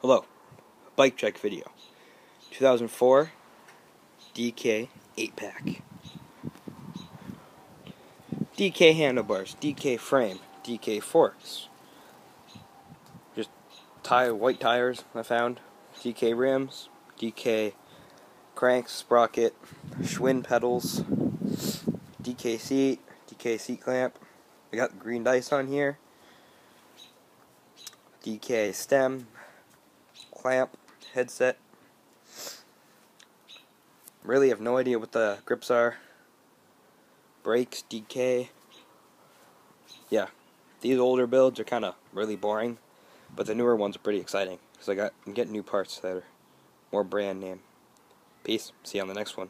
Hello, bike check video. 2004 DK 8-pack. DK handlebars, DK frame, DK forks. Just white tires I found. DK rims, DK cranks, sprocket, Schwinn pedals, DK seat clamp. I got green dice on here. DK stem, clamp, headset. Really have no idea what the grips are. Brakes, DK. Yeah, these older builds are kind of really boring, but the newer ones are pretty exciting because I'm getting new parts that are more brand name. Peace. See you on the next one.